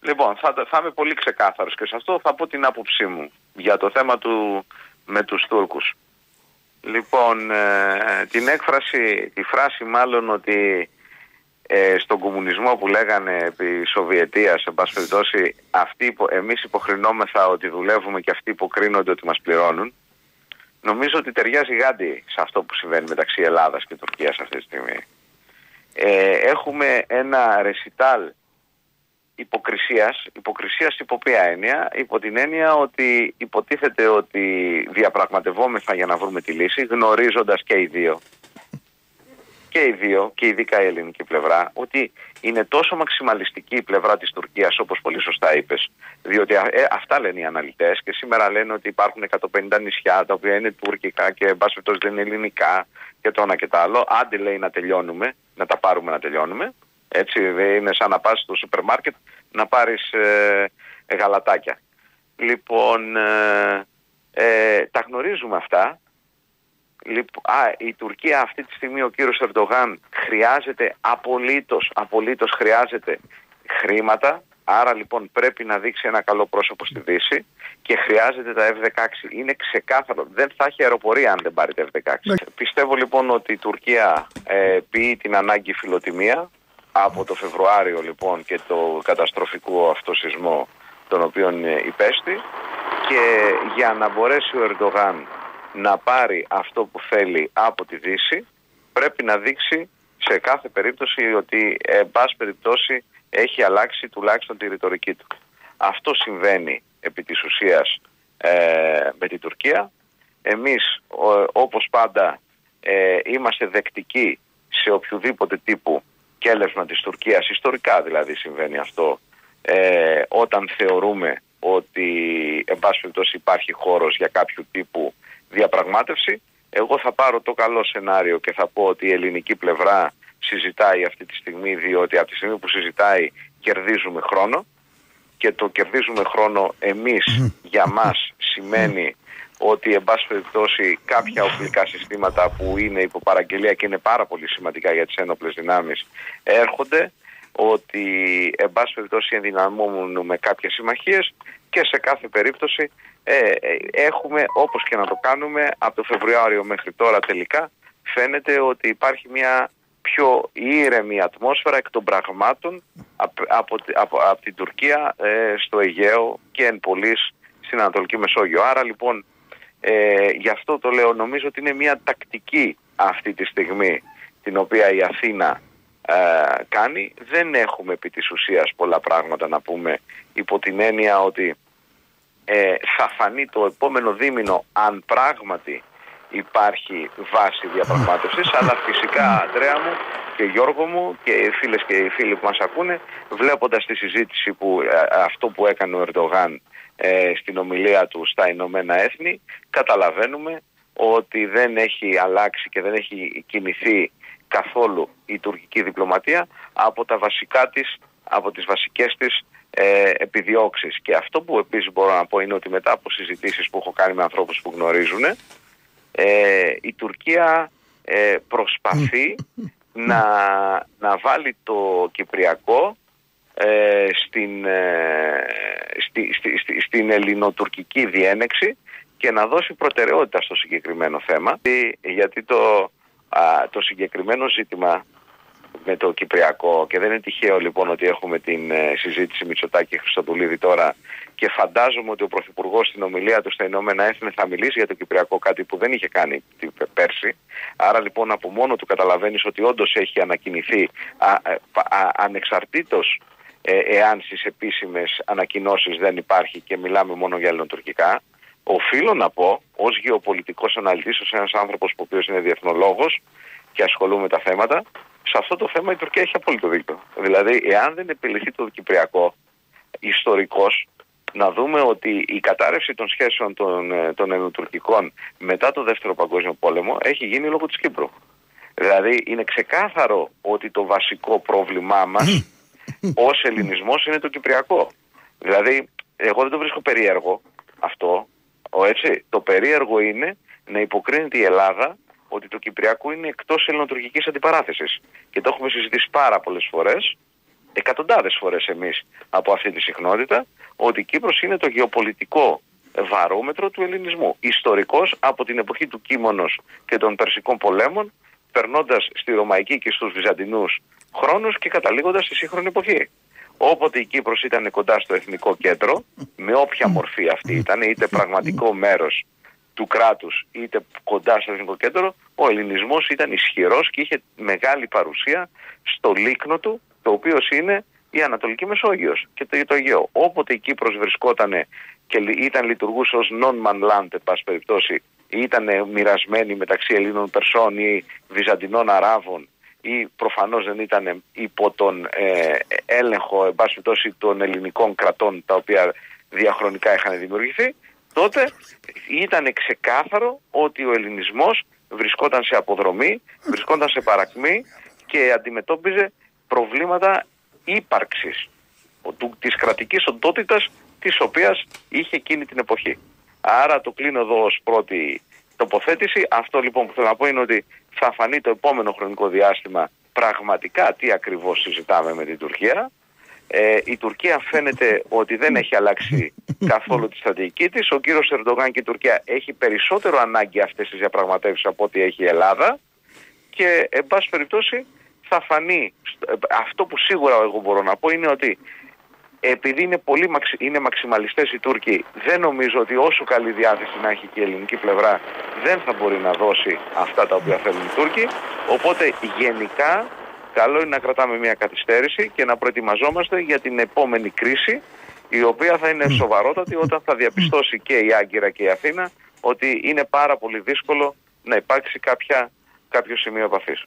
Λοιπόν, θα είμαι πολύ ξεκάθαρος και σε αυτό θα πω την άποψή μου για το θέμα με τους Τούρκους. Λοιπόν, τη φράση μάλλον ότι στον κομμουνισμό που λέγανε επί Σοβιετίας, εν πάση περιπτώσει, εμείς υποχρεινόμεθα ότι δουλεύουμε και αυτοί υποκρίνονται ότι μας πληρώνουν. Νομίζω ότι ταιριάζει γάντι σε αυτό που συμβαίνει μεταξύ Ελλάδας και Τουρκίας αυτή τη στιγμή. Έχουμε ένα ρεσιτάλ υποκρισίας υπό ποια έννοια? Υπό την έννοια ότι υποτίθεται ότι διαπραγματευόμεθα για να βρούμε τη λύση, γνωρίζοντας και οι δύο, και ειδικά η ελληνική πλευρά, ότι είναι τόσο μαξιμαλιστική η πλευρά της Τουρκίας, όπως πολύ σωστά είπες, διότι αυτά λένε οι αναλυτές και σήμερα λένε ότι υπάρχουν 150 νησιά τα οποία είναι τουρκικά και εν πάση περιπτώσει δεν είναι ελληνικά και το ένα και το άλλο. Άντε, λέει, να τελειώνουμε, να τα πάρουμε να τελειώνουμε. Έτσι, είναι σαν να πας στο σούπερ μάρκετ να πάρεις γαλατάκια. Λοιπόν, τα γνωρίζουμε αυτά. Η Τουρκία αυτή τη στιγμή, ο κύριος Ερντογάν χρειάζεται απολύτως χρειάζεται χρήματα. Άρα λοιπόν πρέπει να δείξει ένα καλό πρόσωπο στη Δύση και χρειάζεται τα F-16. Είναι ξεκάθαρο, δεν θα έχει αεροπορία αν δεν πάρει τα F-16. Πιστεύω λοιπόν ότι η Τουρκία ποιεί την ανάγκη φιλοτιμία από το Φεβρουάριο λοιπόν και το καταστροφικό αυτό σεισμό τον οποίον υπέστη, και για να μπορέσει ο Ερντογάν να πάρει αυτό που θέλει από τη Δύση πρέπει να δείξει σε κάθε περίπτωση ότι εν πάση περιπτώσει έχει αλλάξει τουλάχιστον τη ρητορική του. Αυτό συμβαίνει επί της ουσίας με την Τουρκία. Εμείς όπως πάντα είμαστε δεκτικοί σε οποιοδήποτε τύπου κέλευσμα της Τουρκίας, ιστορικά δηλαδή συμβαίνει αυτό, όταν θεωρούμε ότι εν πάση περιπτώσει υπάρχει χώρος για κάποιο τύπου διαπραγμάτευση. Εγώ θα πάρω το καλό σενάριο και θα πω ότι η ελληνική πλευρά συζητάει αυτή τη στιγμή, διότι από τη στιγμή που συζητάει κερδίζουμε χρόνο, και το κερδίζουμε χρόνο εμείς για μας σημαίνει ότι εν πάση περιπτώσει κάποια οπλικά συστήματα που είναι υπό παραγγελία και είναι πάρα πολύ σημαντικά για τις ένοπλες δυνάμεις έρχονται, ότι εν πάση περιπτώσει ενδυναμώνουμε κάποιες συμμαχίες και σε κάθε περίπτωση έχουμε, όπως και να το κάνουμε, από το Φεβρουάριο μέχρι τώρα τελικά φαίνεται ότι υπάρχει μια πιο ήρεμη ατμόσφαιρα εκ των πραγμάτων από την Τουρκία στο Αιγαίο και εν πολλοίς στην Ανατολική Μεσόγειο. Άρα λοιπόν γι' αυτό το λέω, νομίζω ότι είναι μια τακτική αυτή τη στιγμή την οποία η Αθήνα κάνει. Δεν έχουμε επί της ουσίας πολλά πράγματα να πούμε, υπό την έννοια ότι θα φανεί το επόμενο δίμηνο αν πράγματι υπάρχει βάση διαπραγμάτευσης, αλλά φυσικά, Ανδρέα μου και Γιώργο μου και οι φίλες και οι φίλοι που μας ακούνε, βλέποντας τη συζήτηση αυτό που έκανε ο Ερντογάν στην ομιλία του στα Ηνωμένα Έθνη, καταλαβαίνουμε ότι δεν έχει αλλάξει και δεν έχει κινηθεί καθόλου η τουρκική διπλωματία από τις βασικές της επιδιώξεις. Και αυτό που επίσης μπορώ να πω είναι ότι μετά από συζητήσεις που έχω κάνει με ανθρώπους που γνωρίζουν, η Τουρκία προσπαθεί να βάλει το Κυπριακό στην ελληνοτουρκική διένεξη και να δώσει προτεραιότητα στο συγκεκριμένο θέμα, γιατί το συγκεκριμένο ζήτημα με το Κυπριακό, και δεν είναι τυχαίο λοιπόν ότι έχουμε την συζήτηση Μητσοτάκη Χριστοδουλίδη τώρα, και φαντάζομαι ότι ο Πρωθυπουργός στην ομιλία του στα Ηνωμένα Έθνη θα μιλήσει για το Κυπριακό, κάτι που δεν είχε κάνει πέρσι. Άρα λοιπόν από μόνο του καταλαβαίνεις ότι όντως έχει ανακοινηθεί ανεξαρτήτως εάν στις επίσημες ανακοινώσεις δεν υπάρχει και μιλάμε μόνο για ελληνοτουρκικά. Οφείλω να πω, ως γεωπολιτικός αναλυτής, ως ένας άνθρωπος που οποίος είναι διεθνολόγος και ασχολούμαι με τα θέματα, σε αυτό το θέμα η Τουρκία έχει απόλυτο δίκιο. Δηλαδή, εάν δεν επιληθεί το Κυπριακό, ιστορικώς, να δούμε ότι η κατάρρευση των σχέσεων των ελληνοτουρκικών μετά το Δεύτερο Παγκόσμιο Πόλεμο έχει γίνει λόγω της Κύπρου. Δηλαδή, είναι ξεκάθαρο ότι το βασικό πρόβλημά μας ως ελληνισμός είναι το Κυπριακό. Δηλαδή, εγώ δεν το βρίσκω περίεργο αυτό. Έτσι, το περίεργο είναι να υποκρίνεται η Ελλάδα ότι το Κυπριακό είναι εκτός ελληνοτουρκικής αντιπαράθεσης. Και το έχουμε συζητήσει πάρα πολλές φορές εκατοντάδες φορές εμείς από αυτή τη συχνότητα, ότι η Κύπρος είναι το γεωπολιτικό βαρόμετρο του ελληνισμού. Ιστορικός, από την εποχή του Κίμωνος και των Περσικών πολέμων, περνώντας στη Ρωμαϊκή και στους Βυζαντινούς χρόνους και καταλήγοντας στη σύγχρονη εποχή. Όποτε η Κύπρος ήταν κοντά στο εθνικό κέντρο, με όποια μορφή αυτή ήταν, είτε πραγματικό μέρος του κράτους είτε κοντά στο εθνικό κέντρο, ο ελληνισμός ήταν ισχυρός και είχε μεγάλη παρουσία στο λίκνο του, το οποίο είναι η Ανατολική Μεσόγειος και το Αιγαίο. Όποτε η Κύπρος βρισκόταν και λειτουργούσε ως non-man land, εν πάση περιπτώσει, ήταν μοιρασμένη μεταξύ Ελλήνων Περσών ή Βυζαντινών Αράβων, ή προφανώς δεν ήταν υπό τον έλεγχο, εν πάση περιπτώσει, των ελληνικών κρατών, τα οποία διαχρονικά είχαν δημιουργηθεί, τότε ήταν ξεκάθαρο ότι ο ελληνισμός βρισκόταν σε αποδρομή, βρισκόταν σε παρακμή και αντιμετώπιζε προβλήματα ύπαρξης της κρατικής οντότητας της οποίας είχε εκείνη την εποχή. Άρα το κλείνω εδώ ως πρώτη τοποθέτηση. Αυτό λοιπόν που θέλω να πω είναι ότι θα φανεί το επόμενο χρονικό διάστημα πραγματικά τι ακριβώς συζητάμε με την Τουρκία. Η Τουρκία φαίνεται ότι δεν έχει αλλάξει καθόλου τη στρατηγική της. Ο κύριος Ερντογάν και η Τουρκία έχει περισσότερο ανάγκη αυτές τις διαπραγματεύσεις από ό,τι έχει η Ελλάδα και εν πάση περιπτώσει θα φανεί. Αυτό που σίγουρα εγώ μπορώ να πω είναι ότι επειδή είναι μαξιμαλιστές οι Τούρκοι, δεν νομίζω ότι όσο καλή διάθεση να έχει και η ελληνική πλευρά δεν θα μπορεί να δώσει αυτά τα οποία θέλουν οι Τούρκοι. Οπότε γενικά καλό είναι να κρατάμε μια καθυστέρηση και να προετοιμαζόμαστε για την επόμενη κρίση, η οποία θα είναι σοβαρότατη όταν θα διαπιστώσει και η Άγκυρα και η Αθήνα ότι είναι πάρα πολύ δύσκολο να υπάρξει κάποιο σημείο επαφής.